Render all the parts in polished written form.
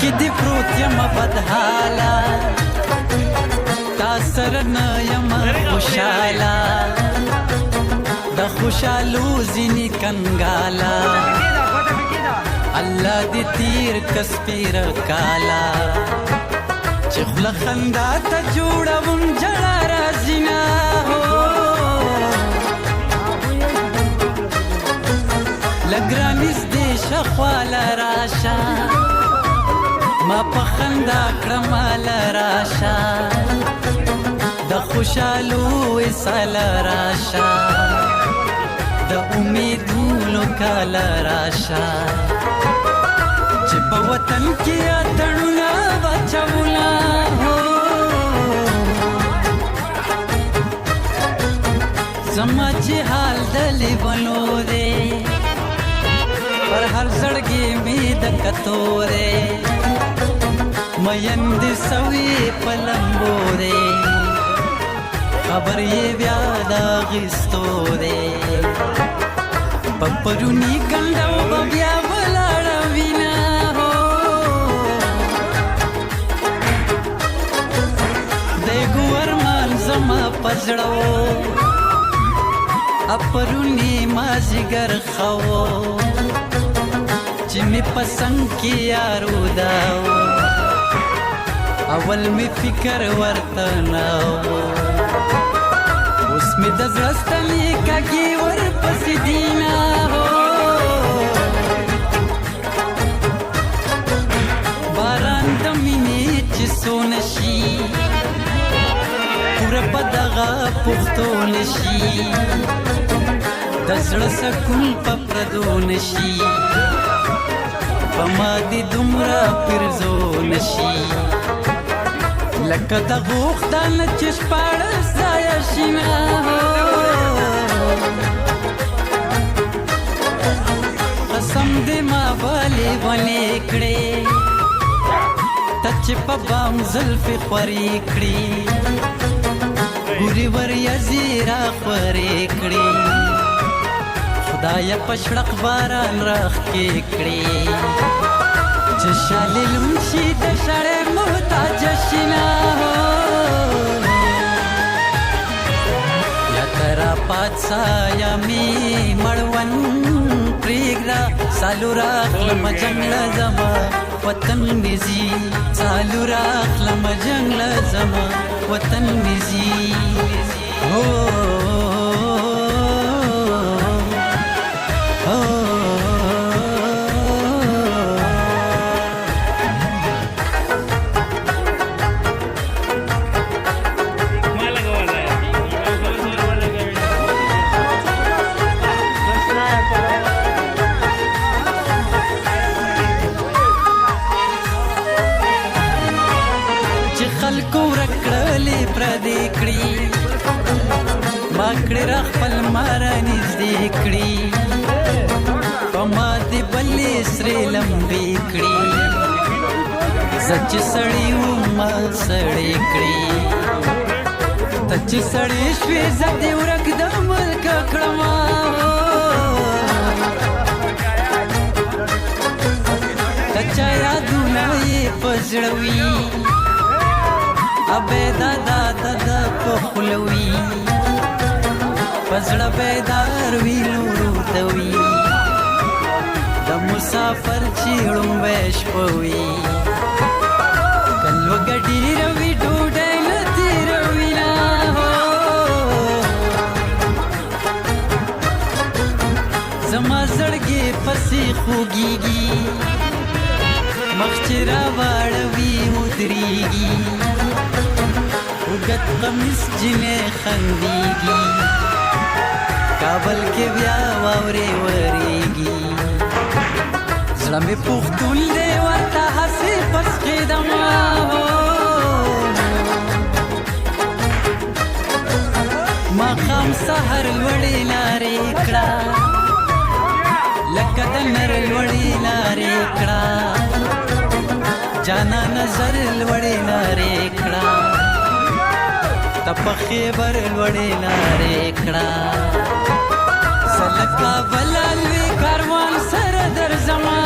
کې دې پروت یم بدحاله تا سره نه یم خوشحاله د خوشحالو ځینې کنګاله الله دې تیر کس پیر کالا چې خوله خندا ته جوړوم جړا راځي نه لږ رانږدې شه خواله راشه ما په خندا کړه ماله راشه د خوشحالو وصاله راشه د امیدونو کاله راشه چې په وطن کې اتڼونه واچوله زما چې حال د لیونو دی پر هر زړګي مې د کتو دی مین دې سوي په لمبو دی خبر یې بیا د اخیستو دی په پروني کنډو به بیا ولاړه وینه دی ګورمان زما په زړه اپرونی مازیګر خو چې مې پسند کې یارو داو اول مې فکر ورته نه اوس مې د زړه ستنې کږې ورپسې دي نه باران د مینې چې سونه شي پوره په دغه پښتو نشي د زړه سکون په پردو نشي په ما دې دومره پرزو نشي لکه د غوښتنه چې شپاړس ځایه شي نه قسم دې ما بالې ونې کړې ته چې په بام زلفې خورې کړې ګورې وریځې راخورې کړې خدایه په شړق باران راښکې کړې چې شالې لوند شي د شړې محتاجه شي نه یا ته راپاڅه یا مې مړوند پرېږده سالو راخلمه جنګله زما وطن مې ځي سالو راخلمه جنګله زما وطن مې ځي خلکو ورکړلې پردې کړي ما کړې را خپل ما رانږدې کړي په ما دې بلې سرې لمبې کړي زه چې سړی وم ما سړې کړي ته چې سړی شوې زه دې ورک د ملکه کړمه د چا یادونه یې په زړه وي ابیدا دا په خوله وي په زړه بیدار وي لورو ته وي د مسافر چې ړومبی شپه وي که لوږه ډېره وي ډوډۍ نه تېروي نه زما زړګې پسې خوږېږي مخ چې راواړوي ودرېږي اوږد قمیص جنې خندېږي کابل کې بیا واورې ورېږي زړه مې پښتون دی ورته هسې پسخېدمه ماښام سهر لوړې لارې کړه لکه د نر لوړې لارې کړه جانا نظر لوړې لارې کړه ته په خیبر لوړې لارې کړه زه له کابله لوی کاروان سره درځمه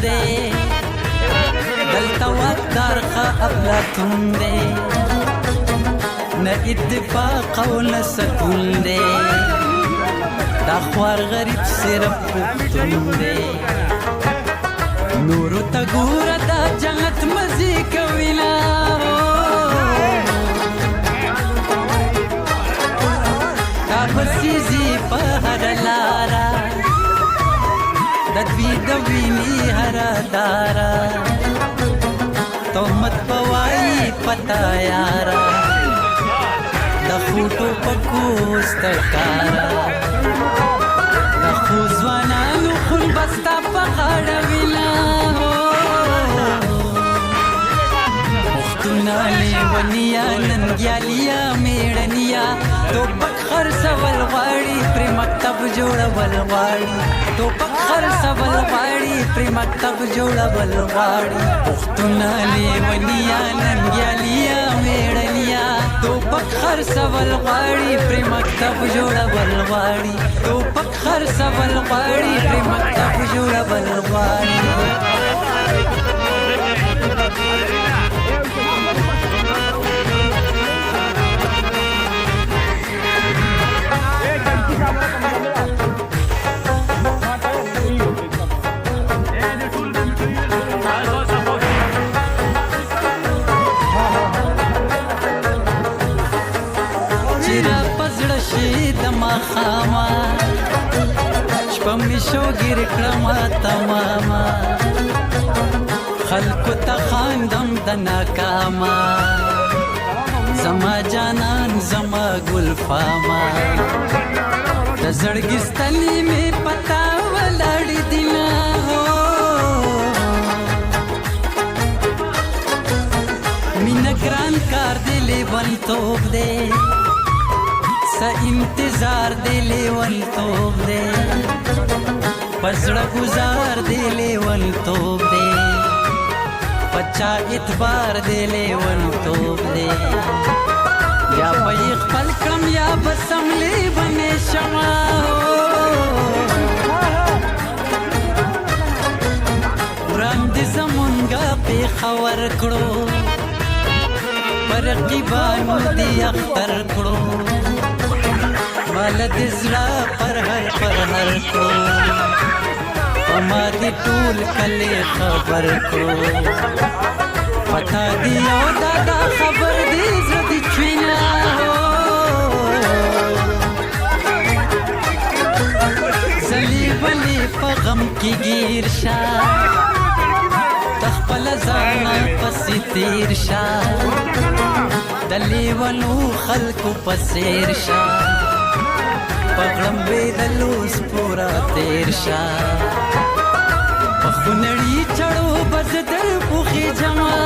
دی دلته واکدار ښه افلاطون دی نه اتفاق او نه سکون دی دا خوار غریب صرف پښتون دی نورو ته ګوره دا جنت مزې کوي نه دا بسیزي په هره لاره د دوی د وینې هره داره تهمت به وایي پتا یاره د خوټو په کوست کاره د خو ځوانانو خون به ستا په غاړه وینا پښتونه لیونیا ننګیالیا میړنیا توپک خرڅول غواړي پرې مکتب جوړول غواړي توپک خرڅول غواړي پرې مکتب جوړول غواړي پښتونه لیونیا ننګیالیا میړنیا توپک خرڅول غواړي پرې مکتب جوړول غواړي توپک خرڅول غواړي پرې مکتب جوړول غواړي خاما شپه مې شوګیر کړمه تماما خلکو ته خاندم د ناکاما زما جانان زما ګلفاما د زړګي ستلې مې پتا ولاړې دي نه مینه ګران کار دی لیونتوب دی سا انتظار دی لیونتوب دی پزړه گزار دی لیونتوب دی پچا اعتبار دی لیونتوب دی یا به خپل کړم یا به سملې بنې شمه وړاندې زمونږه پېښور کړو پر رقیبانو دې اختر کړو مال دې زړه پر هر کړو په ما دې ټول کلي خبر کړو پتا دې او دا خبر دې زړه دې چوينا زلي بلي په غم کې گیر شا تخپل ځان پسې تیر شا دلی ونو خلکو پسیر شا پغړم بدلوس پورا تیر شا پخونړی چړو بز در پوخي جما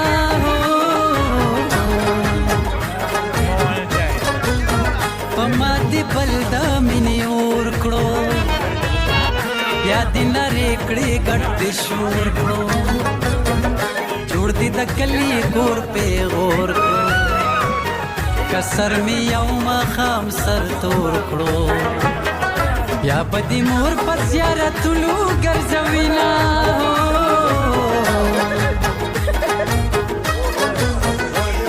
پما دی بلد مینه اور کړو بیا دین ریکړې ګټ شور کړو جوړ دي د کلی ګور په غور کسر می یوم خام سر تور کړو یا بدی مور پر زیارت لو ګرځوینا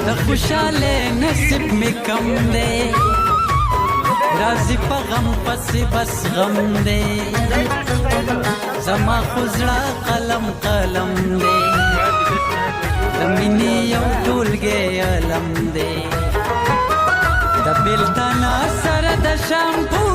د خوشاله نصیب می کم دی رازی په غم پسې بس غم دی زما خزړه قلم قلم دی د مینې یو ټولګی علم دی د بیلتنا سره د شامپو